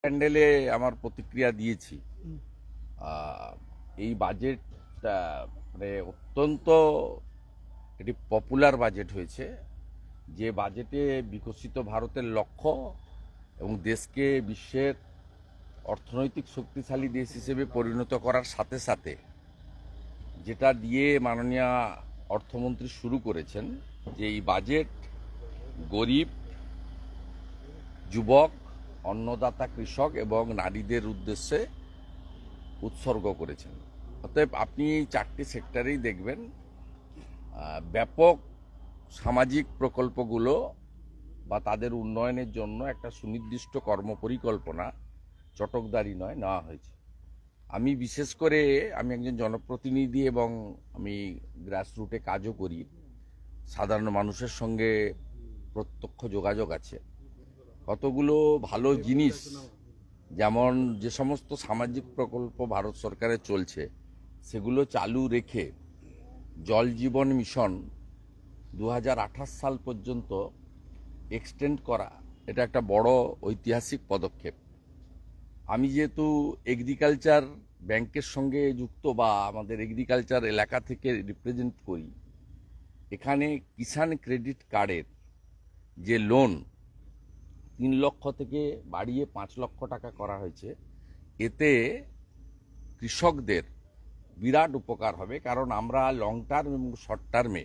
প্যান্ডেলে আমার প্রতিক্রিয়া দিয়েছি। আহ, এই বাজেট মানে অত্যন্ত একটি পপুলার বাজেট হয়েছে, যে বাজেটে বিকশিত ভারতের লক্ষ্য এবং দেশকে বিশ্বের অর্থনৈতিক শক্তিশালী দেশ হিসেবে পরিণত করার সাথে সাথে যেটা দিয়ে মাননীয় অর্থমন্ত্রী শুরু করেছেন, যে এই বাজেট গরিব, যুবক, অন্নদাতা কৃষক এবং নারীদের উদ্দেশ্যে উৎসর্গ করেছেন। অতএব আপনি এই চারটি সেক্টরেই দেখবেন ব্যাপক সামাজিক প্রকল্পগুলো বা তাদের উন্নয়নের জন্য একটা সুনির্দিষ্ট কর্মপরিকল্পনা, চটকদারি নয়, নেওয়া হয়েছে। আমি বিশেষ করে আমি একজন জনপ্রতিনিধি এবং আমি গ্রাসরুটে কাজও করি, সাধারণ মানুষের সঙ্গে প্রত্যক্ষ যোগাযোগ আছে। কতগুলো ভালো জিনিস, যেমন যে সমস্ত সামাজিক প্রকল্প ভারত সরকারের চলছে সেগুলো চালু রেখে জল জীবন মিশন 2028 সাল পর্যন্ত এক্সটেন্ড করা, এটা একটা বড় ঐতিহাসিক পদক্ষেপ। আমি যেহেতু এগ্রিকালচার ব্যাংকের সঙ্গে যুক্ত বা আমাদের এগ্রিকালচার এলাকা থেকে রিপ্রেজেন্ট করি, এখানে কিষাণ ক্রেডিট কার্ডের যে লোন 3 লক্ষ থেকে বাড়িয়ে 5 লক্ষ টাকা করা হয়েছে, এতে কৃষকদের বিরাট উপকার হবে। কারণ আমরা লং টার্ম এবং শর্ট টার্মে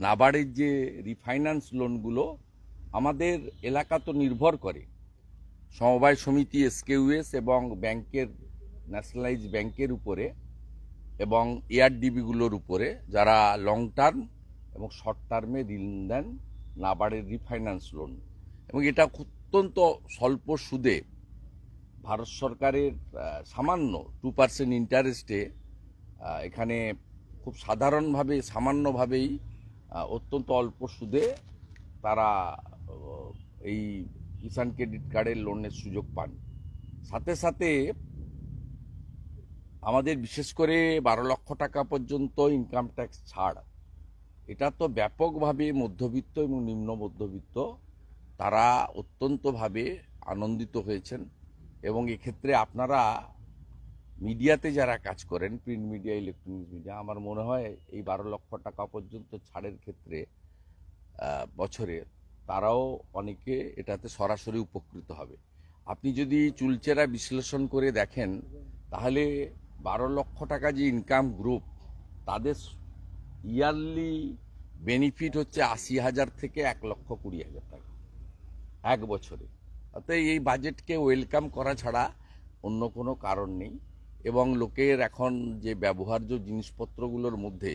নাবার্ডের যে রিফাইন্যান্স লোনগুলো, আমাদের এলাকা তো নির্ভর করে সমবায় সমিতি, এসকেইউএস এবং ব্যাংকের, ন্যাশনালাইজ ব্যাংকের উপরে এবং এআরডিবিগুলোর উপরে, যারা লং টার্ম এবং শর্ট টার্মে ঋণ দেন নাবার্ডের রিফাইন্যান্স লোন। এবং এটা অত্যন্ত স্বল্প সুদে ভারত সরকারের সামান্য 2% ইন্টারেস্টে এখানে খুব সাধারণভাবে, সামান্যভাবেই অত্যন্ত অল্প সুদে তারা এই কিষাণ ক্রেডিট কার্ডের লোনের সুযোগ পান। সাথে সাথে আমাদের বিশেষ করে 12 লক্ষ টাকা পর্যন্ত ইনকাম ট্যাক্স ছাড়, এটা তো ব্যাপকভাবে মধ্যবিত্ত এবং নিম্ন মধ্যবিত্ত তারা অত্যন্তভাবে আনন্দিত হয়েছেন। এবং এক্ষেত্রে আপনারা মিডিয়াতে যারা কাজ করেন, প্রিন্ট মিডিয়া, ইলেকট্রনিক্স মিডিয়া, আমার মনে হয় এই 12 লক্ষ টাকা পর্যন্ত ছাড়ের ক্ষেত্রে বছরে তারাও অনেকে এটাতে সরাসরি উপকৃত হবে। আপনি যদি চুলচেরা বিশ্লেষণ করে দেখেন, তাহলে 12 লক্ষ টাকা যে ইনকাম গ্রুপ, তাদের ইয়ারলি বেনিফিট হচ্ছে 80,000 থেকে 1,20,000 টাকা এক বছরে। অতএব এই বাজেটকে ওয়েলকাম করা ছাড়া অন্য কোনো কারণ নেই। এবং লোকের এখন যে ব্যবহার্য জিনিসপত্রগুলোর মধ্যে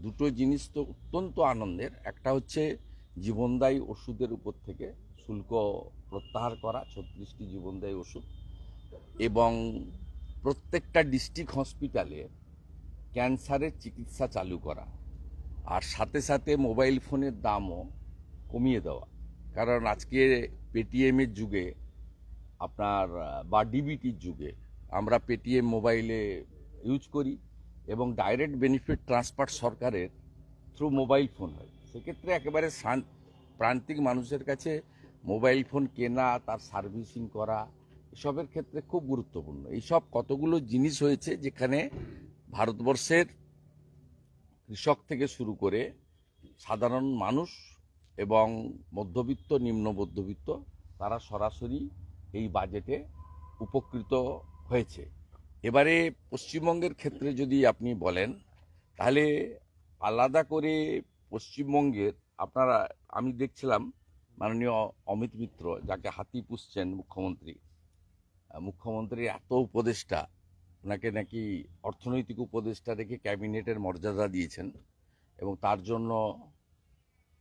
দুটো জিনিস তো অত্যন্ত আনন্দের। একটা হচ্ছে জীবনদায়ী ওষুধের উপর থেকে শুল্ক প্রত্যাহার করা, 36টি জীবনদায়ী ওষুধ, এবং প্রত্যেকটা ডিস্ট্রিক্ট হসপিটালে ক্যান্সারের চিকিৎসা চালু করা, আর সাথে সাথে মোবাইল ফোনের দামও কমিয়ে দেওয়া। কারণ আজকে পেটিএমের যুগে আপনার বা ডিবিটির যুগে আমরা পেটিএম মোবাইলে ইউজ করি এবং ডাইরেক্ট বেনিফিট ট্রান্সফার সরকারের থ্রু মোবাইল ফোন হয়। সেক্ষেত্রে একেবারে প্রান্তিক মানুষের কাছে মোবাইল ফোন কেনা, তার সার্ভিসিং করা, এসবের ক্ষেত্রে খুব গুরুত্বপূর্ণ। এইসব কতগুলো জিনিস হয়েছে যেখানে ভারতবর্ষের কৃষক থেকে শুরু করে সাধারণ মানুষ এবং মধ্যবিত্ত, নিম্ন মধ্যবিত্ত, তারা সরাসরি এই বাজেটে উপকৃত হয়েছে। এবারে পশ্চিমবঙ্গের ক্ষেত্রে যদি আপনি বলেন, তাহলে আলাদা করে পশ্চিমবঙ্গের আপনারা, আমি দেখছিলাম মাননীয় অমিত মিত্র, যাকে হাতি পুষছেন মুখ্যমন্ত্রীর এত উপদেষ্টা, ওনাকে নাকি অর্থনৈতিক উপদেষ্টা রেখে ক্যাবিনেটের মর্যাদা দিয়েছেন এবং তার জন্য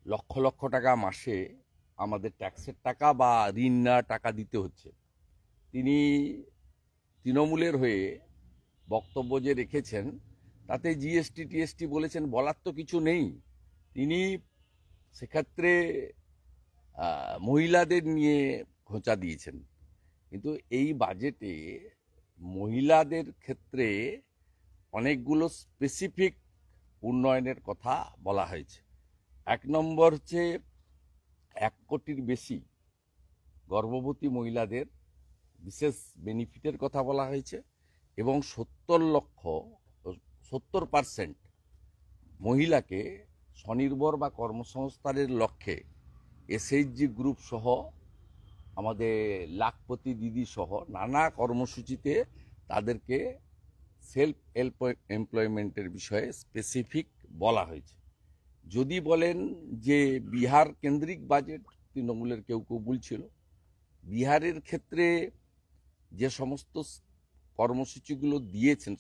লক্ষ লক্ষ টাকা মাসে আমাদের ট্যাক্সের টাকা বা ঋণ নেওয়ার টাকা দিতে হচ্ছে। তিনি তৃণমূলের হয়ে বক্তব্য যে রেখেছেন, তাতে জিএসটি টিএসটি বলেছেন, বলার তো কিছু নেই। তিনি সেক্ষেত্রে মহিলাদের নিয়ে খোঁচা দিয়েছেন। কিন্তু এই বাজেটে মহিলাদের ক্ষেত্রে অনেকগুলো স্পেসিফিক উন্নয়নের কথা বলা হয়েছে। 1 নম্বর হচ্ছে 1 কোটির বেশি গর্ভবতী মহিলাদের বিশেষ বেনিফিটের কথা বলা হয়েছে এবং 70% মহিলাকে স্বনির্ভর বা কর্মসংস্থানের লক্ষ্যে এসএইচজি গ্রুপ সহ আমাদের লাখপতি দিদি সহ নানা কর্মসূচিতে তাদেরকে সেলফ এমপ্লয়মেন্টের বিষয়ে স্পেসিফিক বলা হয়েছে। যদি বলেন যে বিহার কেন্দ্রিক বাজেট, তৃণমূলের কেউ কেউ বলছিল বিহারের ক্ষেত্রে যে সমস্ত কর্মসূচিগুলো দিয়েছেন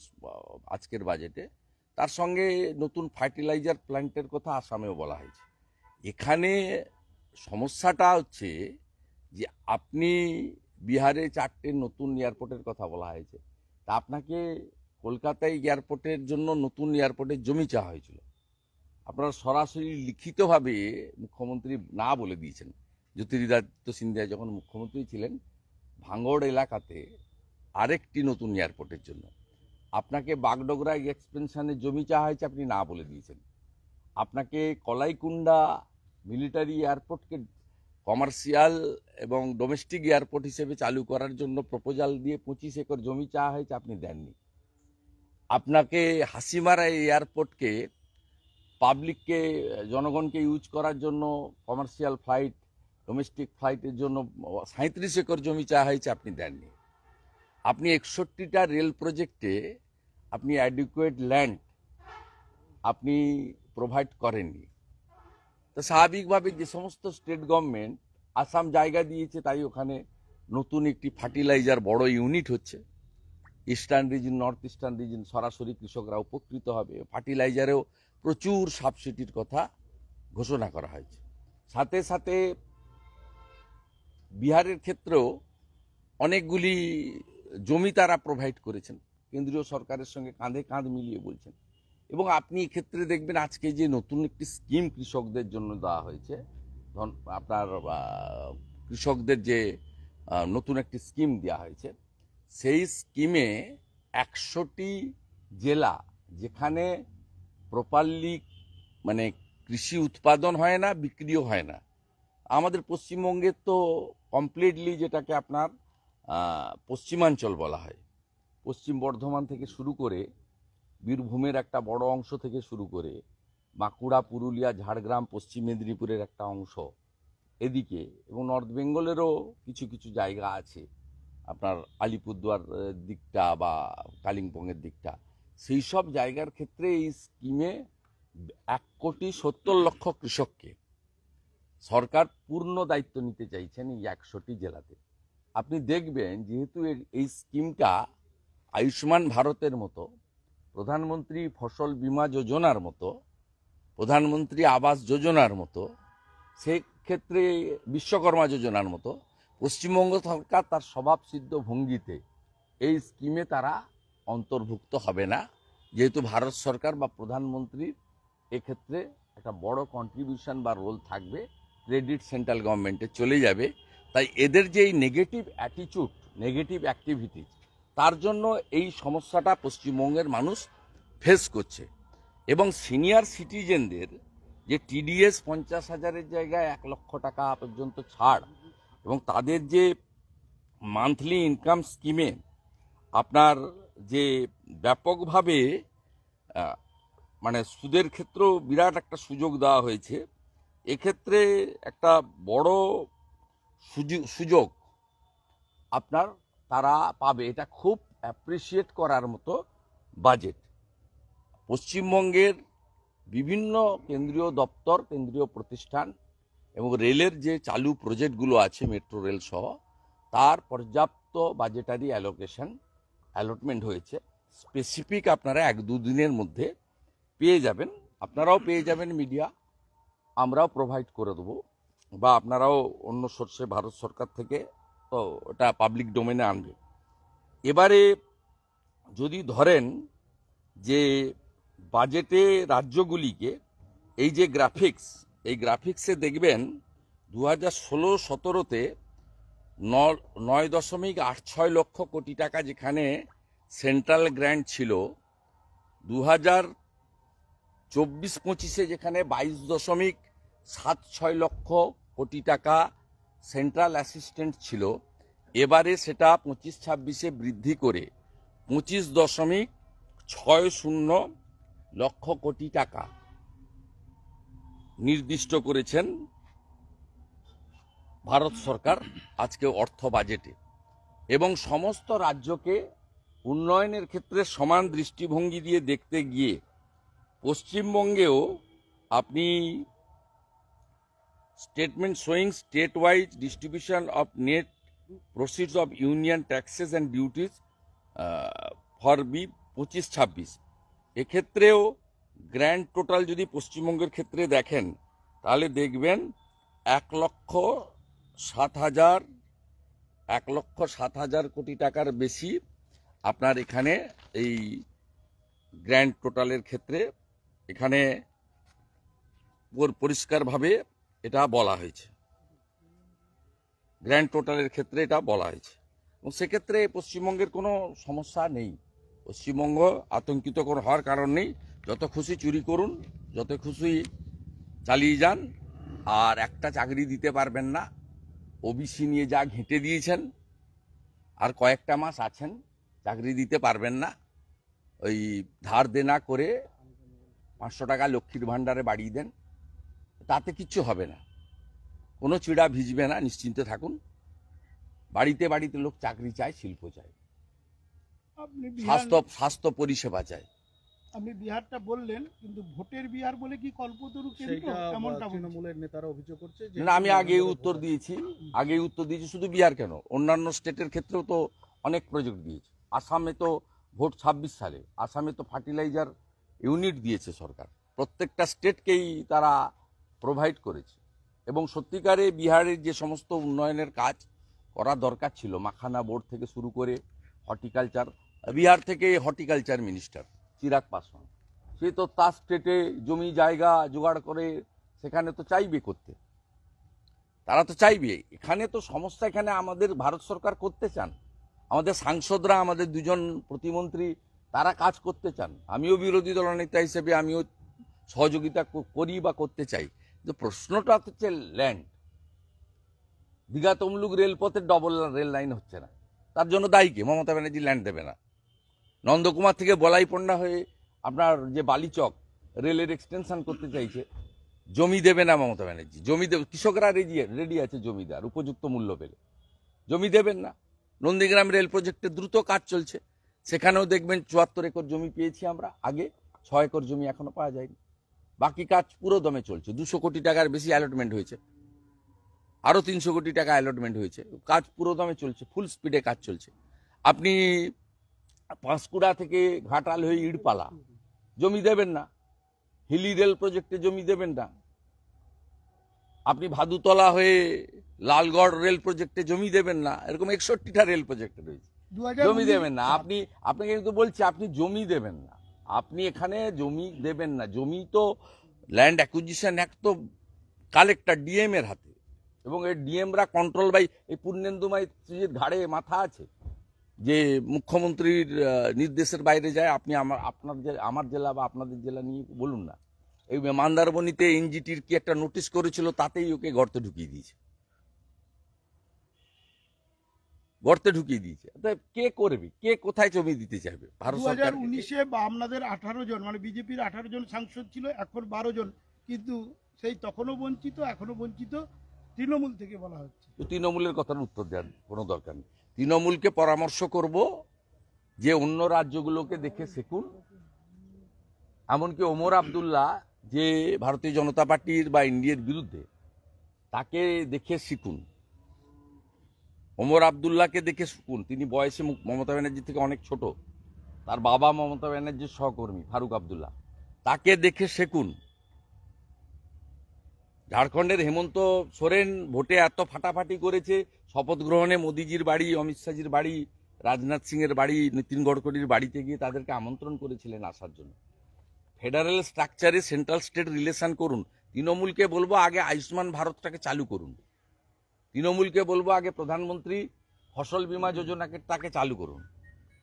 আজকের বাজেটে, তার সঙ্গে নতুন ফার্টিলাইজার প্ল্যান্টের কথা আসামেও বলা হয়েছে। এখানে সমস্যাটা হচ্ছে যে আপনি বিহারে 4টে নতুন এয়ারপোর্টের কথা বলা হয়েছে, তা আপনাকে কলকাতায় এয়ারপোর্টের জন্য নতুন এয়ারপোর্টের জমি চাওয়া হয়েছিল। আপনারা সরাসরি লিখিতভাবে মুখ্যমন্ত্রী না বলে দিয়েছেন। জ্যোতিরাদিত্য সিন্ধিয়া যখন মুখ্যমন্ত্রী ছিলেন, ভাঙড় এলাকাতে আরেকটি নতুন এয়ারপোর্টের জন্য আপনাকে বাগডোগরা এক্সপেনশনের জমি চাওয়া হয়েছে, আপনি না বলে দিয়েছেন। আপনাকে কলাইকুণ্ডা মিলিটারি এয়ারপোর্টকে কমার্শিয়াল এবং ডোমেস্টিক এয়ারপোর্ট হিসেবে চালু করার জন্য প্রপোজাল দিয়ে 25 একর জমি চাওয়া হয়েছে, আপনি দেননি। আপনাকে হাসিমারা এয়ারপোর্টকে পাবলিককে, জনগণকে ইউজ করার জন্য কমার্শিয়াল ফ্লাইট, ডোমেস্টিক ফ্লাইটের জন্য 37 একর জমি চাওয়া হয়েছে, আপনি দেননি। আপনি 61টা রেল প্রজেক্টে আপনি অ্যাডিকুয়েট ল্যান্ড আপনি প্রোভাইড করেননি। তো স্বাভাবিকভাবে যে সমস্ত স্টেট গভর্নমেন্ট আসাম জায়গা দিয়েছে, তাই ওখানে নতুন একটি ফার্টিলাইজার বড় ইউনিট হচ্ছে। Eastern reason, north eastern reason সরাসরি কৃষকরা উপকৃত হবে। ফার্টিলাইজারেও প্রচুর সাবসিডির কথা ঘোষণা করা হয়েছে। সাথে সাথে বিহারের ক্ষেত্রেও অনেকগুলি জমি তারা প্রোভাইড করেছেন, কেন্দ্রীয় সরকারের সঙ্গে কাঁধে কাঁধ মিলিয়ে বলছেন। এবং আপনি এক্ষেত্রে দেখবেন আজকে যে নতুন একটি স্কিম কৃষকদের জন্য দেওয়া হয়েছে, আপনার কৃষকদের যে নতুন একটি স্কিম দেওয়া হয়েছে, সেই স্কিমে 100টি জেলা যেখানে প্রপারলি মানে কৃষি উৎপাদন হয় না, বিক্রিও হয় না। আমাদের পশ্চিমবঙ্গের তো কমপ্লিটলি যেটাকে আপনার পশ্চিমাঞ্চল বলা হয়, পশ্চিম বর্ধমান থেকে শুরু করে বীরভূমের একটা বড় অংশ থেকে শুরু করে বাঁকুড়া, পুরুলিয়া, ঝাড়গ্রাম, পশ্চিম মেদিনীপুরের একটা অংশ এদিকে, এবং নর্থ বেঙ্গলেরও কিছু কিছু জায়গা আছে, আপনার আলিপুরদুয়ার দিকটা বা কালিম্পংয়ের দিকটা। সেই সব জায়গার ক্ষেত্রে এই স্কিমে 1,70,00,000 কৃষককে সরকার পূর্ণ দায়িত্ব নিতে চাইছেন এই 100টি জেলাতে। আপনি দেখবেন যেহেতু এই স্কিমটা আয়ুষ্মান ভারতের মতো, প্রধানমন্ত্রী ফসল বীমা যোজনার মতো, প্রধানমন্ত্রী আবাস যোজনার মতো, সেক্ষেত্রে বিশ্বকর্মা যোজনার মতো, পশ্চিমবঙ্গ সরকার তার স্বভাবসিদ্ধ ভঙ্গিতে এই স্কিমে তারা অন্তর্ভুক্ত হবে না, যেহেতু ভারত সরকার বা প্রধানমন্ত্রীর এক্ষেত্রে একটা বড় কন্ট্রিবিউশন বা রোল থাকবে, ক্রেডিট সেন্ট্রাল গভর্নমেন্টে চলে যাবে। তাই এদের যে এই নেগেটিভ অ্যাটিচিউড, নেগেটিভ অ্যাক্টিভিটিস, তার জন্য এই সমস্যাটা পশ্চিমবঙ্গের মানুষ ফেস করছে। এবং সিনিয়র সিটিজেনদের যে টিডিএস 50,000-এর জায়গায় 1,00,000 টাকা পর্যন্ত ছাড়, এবং তাদের যে মান্থলি ইনকাম স্কিমে আপনার যে ব্যাপকভাবে মানে সুদের ক্ষেত্রেও বিরাট একটা সুযোগ দেওয়া হয়েছে, এক্ষেত্রে একটা বড় সুযোগ আপনার তারা পাবে। এটা খুব অ্যাপ্রিসিয়েট করার মতো বাজেট। পশ্চিমবঙ্গের বিভিন্ন কেন্দ্রীয় দপ্তর, কেন্দ্রীয় প্রতিষ্ঠান এবং রেলের যে চালু প্রজেক্টগুলো আছে, মেট্রো রেল সহ, তার পর্যাপ্ত বাজেটারি অ্যালটমেন্ট হয়েছে। স্পেসিফিক আপনারা 1-2 দিনের মধ্যে পেয়ে যাবেন, আপনারাও পেয়ে যাবেন, মিডিয়া আমরাও প্রোভাইড করে দেবো, বা আপনারাও অন্য সোর্সে ভারত সরকার থেকে তো ওটা পাবলিক ডোমেনে আনবে। এবারে যদি ধরেন যে বাজেটে রাজ্যগুলিকে এই যে গ্রাফিক্স, এই গ্রাফিক্সে দেখবেন 2016-17-তে 9.86 লক্ষ কোটি টাকা যেখানে সেন্ট্রাল গ্র্যান্ট ছিল, 2024-25-এ যেখানে 22.76 লক্ষ কোটি টাকা সেন্ট্রাল অ্যাসিস্ট্যান্ট ছিল, এবারে সেটা 25-26-এ বৃদ্ধি করে 25.60 লক্ষ কোটি টাকা নির্দিষ্ট করেছেন ভারত সরকার আজকে অর্থ বাজেটে, এবং সমস্ত রাজ্যকে উন্নয়নের ক্ষেত্রে সমান দৃষ্টিভঙ্গি দিয়ে দেখতে গিয়ে পশ্চিমবঙ্গেও আপনি statement showing state wise distribution of net proceeds of union taxes and duties for B 25-26, এক্ষেত্রেও গ্র্যান্ড টোটাল যদি পশ্চিমবঙ্গের ক্ষেত্রে দেখেন তাহলে দেখবেন 1,07,000 কোটি টাকার বেশি আপনার এখানে এই গ্র্যান্ড টোটালের ক্ষেত্রে এখানে পরিষ্কারভাবে এটা বলা হয়েছে, গ্র্যান্ড টোটালের ক্ষেত্রে এটা বলা হয়েছে। এবং সেক্ষেত্রে পশ্চিমবঙ্গের কোনো সমস্যা নেই, পশ্চিমবঙ্গ আতঙ্কিত হওয়ার কারণ নেই। যত খুশি চুরি করুন, যত খুশি চালিয়ে যান, আর একটা চাকরি দিতে পারবেন না। ওবিসি নিয়ে যা ঘেঁটে দিয়েছেন, আর কয়েকটা মাস আছেন, চাকরি দিতে পারবেন না। ওই ধার দেনা করে 500 টাকা লক্ষ্মীর ভাণ্ডারে বাড়িয়ে দেন, তাতে কিচ্ছু হবে না, কোনো চিড়া ভিজবে না, নিশ্চিন্তে থাকুন। বাড়িতে বাড়িতে লোক চাকরি চায়, শিল্প চায়, স্বাস্থ্য পরিষেবা চায়। আপনি বিহারটা বললেন, কিন্তু ভোটের বিহার বলে কি কল্পতরু কেন্দ্র এমনটা তৃণমূলের নেতারা অভিযোগ করছে না, আমি আগেই উত্তর দিয়েছি, শুধু বিহার কেন, অন্যান্য স্টেটের ক্ষেত্রেও তো অনেক প্রজেক্ট দিয়েছে। আসামে তো ভোট 26 সালে, আসামে তো ফার্টিলাইজার ইউনিট দিয়েছে সরকার, প্রত্যেকটা স্টেটকেই তারা প্রোভাইড করেছে। এবং সত্যিকারে বিহারের যে সমস্ত উন্নয়নের কাজ করা দরকার ছিল, মাখানা বোর্ড থেকে শুরু করে হর্টিকালচার, বিহার থেকে হর্টিকালচার মিনিস্টার চিরাগ পাসওয়ান, সে তো তার স্টেটে জমি জায়গা জোগাড় করে সেখানে তো চাইবে করতে, তারা তো চাইবে। এখানে তো সমস্যা, এখানে আমাদের ভারত সরকার করতে চান, আমাদের সাংসদরা, আমাদের দুজন প্রতিমন্ত্রী তারা কাজ করতে চান। আমিও বিরোধী দলনেতা হিসেবে আমিও সহযোগিতা করি বা করতে চাই, কিন্তু প্রশ্নটা হচ্ছে ল্যান্ড। দীঘা তমলুক রেলপথের ডবল রেল লাইন হচ্ছে না, তার জন্য দায়ী কে? মমতা ব্যানার্জি ল্যান্ড দেবে না। নন্দকুমার থেকে বলাইপন্ডা হয়ে আপনার যে বালিচক রেলের এক্সটেনশন করতে চাইছে, জমি দেবে না মমতা ব্যানার্জি, জমি দেবে, কৃষকরা রেডি আছে জমি দেওয়ার উপযুক্ত মূল্য পেলে, জমি দেবেন না। নন্দীগ্রাম রেল প্রজেক্টে দ্রুত কাজ চলছে, সেখানেও দেখবেন 74 একর জমি পেয়েছি আমরা আগে, 6 একর জমি এখনো পাওয়া যায়নি। বাকি কাজ পুরো দমে চলছে, 200 কোটি টাকার বেশি অ্যালটমেন্ট হয়েছে, আরো 300 কোটি টাকা অ্যালটমেন্ট হয়েছে, কাজ পুরো দমে চলছে, ফুল স্পিডে কাজ চলছে। আপনি পাঁশকুড়া থেকে ঘাটাল হয়ে ইড়পালা জমি দেবেন না, হিলি রেল প্রজেক্টে জমি দেবেন না। আপনি ভাদুতলা হয়ে লালগড় রেল প্রজেক্টে জমি দেবেন না, এরকম 61টা রেল প্রজেক্টে রয়েছে, জমি দেবেন না। আপনাকে কিন্তু বলছি, আপনি জমি দেবেন না, আপনি এখানে জমি দেবেন না। জমি তো ল্যান্ড অ্যাকুইজিশন অ্যাক্ট তো কালেক্টর ডিএম এর হাতে, এবং এই ডিএমরা কন্ট্রোল বাই এই পূর্ণেন্দু মাইতির ঘাড়ে মাথা আছে যে মুখ্যমন্ত্রীর নির্দেশের বাইরে যায়। আপনি আমার জেলা বা আপনাদের জেলা নিয়ে বলুন না। এই মন্দারমণিতে এনজিটির কি একটা নোটিশ করেছিল, তাতেই ওকে গর্তে ঢুকিয়ে দিয়েছে। কে করবে, কে কোথায় জমি দিতে চাইবে? ভারত সরকার 2019-এ আপনাদের 18 জন, মানে বিজেপির 18 জন সাংসদ ছিল, এখন 12 জন, কিন্তু সেই তখনও বঞ্চিত, এখনো বঞ্চিত তৃণমূল থেকে বলা হচ্ছে। তৃণমূলের কথার উত্তর দেওয়ার কোনো দরকার নেই। তৃণমূলকে পরামর্শ করব যে অন্য রাজ্যগুলোকে দেখে শিখুন। এমনকি ওমর আবদুল্লাহ যে ভারতীয় জনতা পার্টির বা ইন্ডিয়ার বিরুদ্ধে, তাকে দেখে শিখুন। ওমর আবদুল্লাহকে দেখে শিখুন, তিনি বয়সে মমতা ব্যানার্জি থেকে অনেক ছোট, তার বাবা মমতা ব্যানার্জির সহকর্মী ফারুক আবদুল্লাহ, তাকে দেখে শিখুন। ঝাড়খণ্ডের হেমন্ত সোরেন ভোটে এত ফাটাফাটি করেছে, শপথ গ্রহণে মোদিজির বাড়ি, অমিত শাহজির বাড়ি, রাজনাথ সিং এর বাড়ি, নীতিন গডকরির বাড়িতে গিয়ে তাদেরকে আমন্ত্রণ করেছিলেন আসার জন্য। ফেডারেল স্ট্রাকচারে সেন্ট্রাল স্টেট রিলেশন করুন। তৃণমূলকে বলবো আগে আয়ুষ্মান ভারতটাকে চালু করুন, তৃণমূলকে বলবো আগে প্রধানমন্ত্রী ফসল বীমা যোজনাকে তাকে চালু করুন,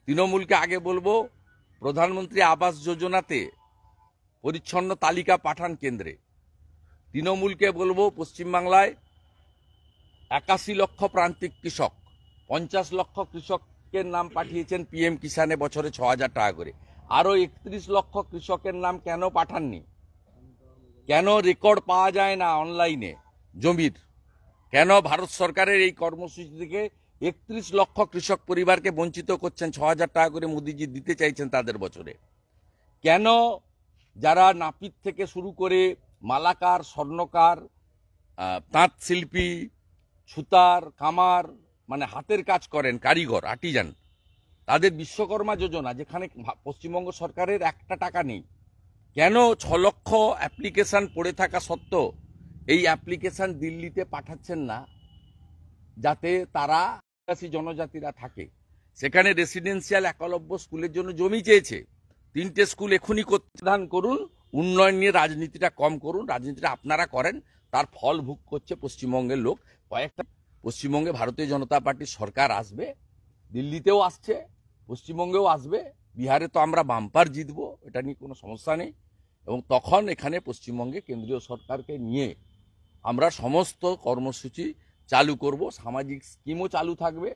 তৃণমূলকে আগে বলবো প্রধানমন্ত্রী আবাস যোজনাতে পরিচ্ছন্ন তালিকা পাঠান কেন্দ্রে, তৃণমূলকে বলবো পশ্চিমবাংলায় 81 লক্ষ প্রান্তিক কৃষক 50 লক্ষ কৃষকের নাম পাঠিয়েছেন পিএম কিষানে বছরে 6,000 টাকা করে। আরো 31 লক্ষ কৃষকের নাম কেন পাঠাননি? কেন রেকর্ড পাওয়া যায় না অনলাইনে জমির? কেন ভারত সরকারের এই কর্মসূচি থেকে 31 লক্ষ কৃষক পরিবারকে বঞ্চিত করছেন? 6,000 টাকা করে মোদিজি দিতে চাইছেন তাদের বছরে। কেন যারা নাপিত থেকে শুরু করে মালাকার, স্বর্ণকার, তাঁত শিল্পী, ছুতার, কামার, মানে হাতের কাজ করেন, কারিগর, আর্টিজান, তাদের বিশ্বকর্মা যোজনা, যেখানে পশ্চিমবঙ্গ সরকারের একটা টাকা নেই, কেন 6 লক্ষ অ্যাপ্লিকেশন পড়ে থাকা সত্ত্বেও এই অ্যাপ্লিকেশন দিল্লিতে পাঠাচ্ছেন না, যাতে তারা আদিবাসী জনজাতিরা থাকে? সেখানে রেসিডেন্সিয়াল একলব্য স্কুলের জন্য জমি চেয়েছে। 3টে স্কুল এখনই দান করুন, উন্নয়ন নিয়ে রাজনীতিটা কম করুন। রাজনীতিটা আপনারা করেন, তার ফল ভোগ করছে পশ্চিমবঙ্গের লোক। কয়েকটা পশ্চিমবঙ্গে ভারতীয় জনতা পার্টির সরকার আসবে, দিল্লিতেও আসছে, পশ্চিমবঙ্গেও আসবে, বিহারে তো আমরা বাম্পার জিতবো, এটা নিয়ে কোনো সমস্যা নেই। এবং তখন এখানে পশ্চিমবঙ্গে কেন্দ্রীয় সরকারকে নিয়ে আমরা সমস্ত কর্মসূচি চালু করব, সামাজিক স্কিমও চালু থাকবে,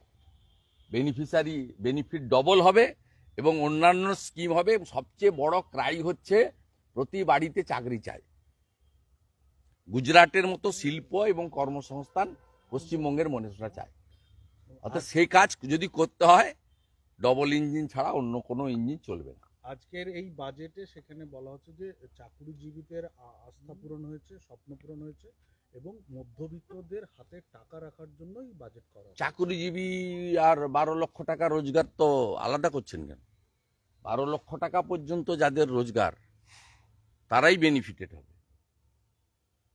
বেনিফিট ডবল হবে এবং অন্যান্য স্কিম হবে। সবচেয়ে বড় ক্রাই হচ্ছে প্রতি বাড়িতে চাকরি চাই। গুজরাটের মতো শিল্প এবং কর্মসংস্থান পশ্চিমবঙ্গের মানুষরা চায়। অর্থাৎ সেই কাজ যদি করতে হয়, ডবল ইঞ্জিন ছাড়া অন্য কোনো ইঞ্জিন চলবে না। আজকের এই বাজেটে সেখানে বলা হচ্ছে যে চাকুরিজীবীদের আস্থা পূরণ হয়েছে, স্বপ্ন পূরণ হয়েছে এবং মধ্যবিত্তদের হাতে টাকা রাখার জন্যই বাজেট করা হয়েছে। চাকুরিজীবী আর 12 লক্ষ টাকা রোজগার তো আলাদা করছেন কেন? 12 লক্ষ টাকা পর্যন্ত যাদের রোজগার, তারাই বেনিফিটেড হবে।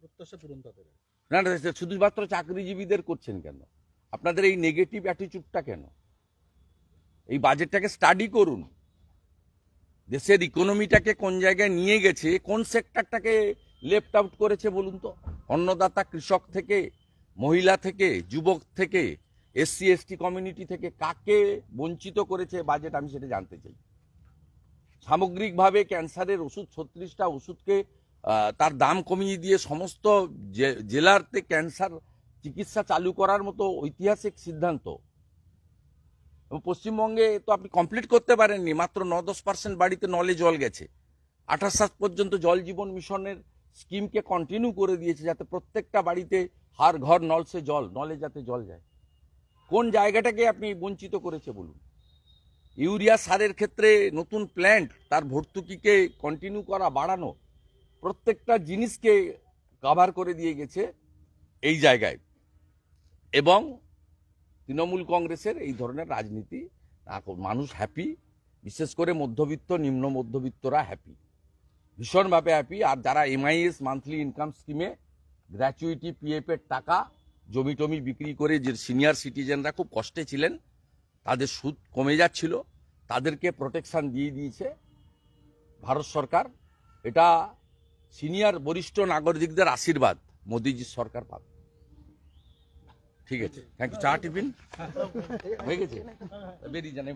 প্রত্যাশা পূরণ তাদের। না না, শুধুমাত্র চাকরিজীবীদের করছেন কেন? আপনাদের এই নেগেটিভ অ্যাটিচিউডটা কেন? এই বাজেটটাকে স্টাডি করুন। দেশের ইকোনমিটাকে কোন জায়গায় নিয়ে গেছে, কোন সেক্টরটাকে লেফট আউট করেছে বলুন তো? অন্নদাতা কৃষক থেকে, মহিলা থেকে, যুবক থেকে, এসসি এসটি কমিউনিটি থেকে কাকে বঞ্চিত করেছে বাজেট, আমি সেটা জানতে চাই। সামগ্রিকভাবে ক্যান্সারের ওষুধ 36টা ওষুধকে তার দাম কমিয়ে দিয়ে সমস্ত জেলাতে ক্যান্সার চিকিৎসা চালু করার মতো ঐতিহাসিক সিদ্ধান্ত। এবং পশ্চিমবঙ্গে তো আপনি কমপ্লিট করতে পারেননি, মাত্র 9-10% বাড়িতে নলে জল গেছে। 28 পর্যন্ত জল জীবন মিশনের স্কিমকে কন্টিনিউ করে দিয়েছে, যাতে প্রত্যেকটা বাড়িতে হার ঘর নল সে জল, নলে যাতে জল যায়। কোন জায়গাটাকে আপনি বঞ্চিত করেছে বলুন? ইউরিয়া সারের ক্ষেত্রে নতুন প্ল্যান্ট, তার ভর্তুকিকে কন্টিনিউ করা, বাড়ানো, প্রত্যেকটা জিনিসকে কভার করে দিয়ে গেছে এই জায়গায়। এবং তৃণমূল কংগ্রেসের এই ধরনের রাজনীতি, মানুষ হ্যাপি, বিশেষ করে মধ্যবিত্ত, নিম্ন মধ্যবিত্তরা হ্যাপি, ভীষণভাবে হ্যাপি। আর যারা এমআইএস মান্থলি ইনকাম স্কিমে গ্র্যাচুইটি পিএফ এর টাকা জমি টমি বিক্রি করে যে সিনিয়র সিটিজেনরা খুব কষ্টে ছিলেন, তাদের সুদ কমে যাচ্ছিল, তাদেরকে প্রোটেকশন দিয়ে দিয়েছে ভারত সরকার। এটা সিনিয়র বরিষ্ঠ নাগরিকদের আশীর্বাদ মোদিজির সরকার পাবে। ঠিক আছে, থ্যাংক ইউ। চা টিফিন হয়ে গেছে, বেরিয়ে যান।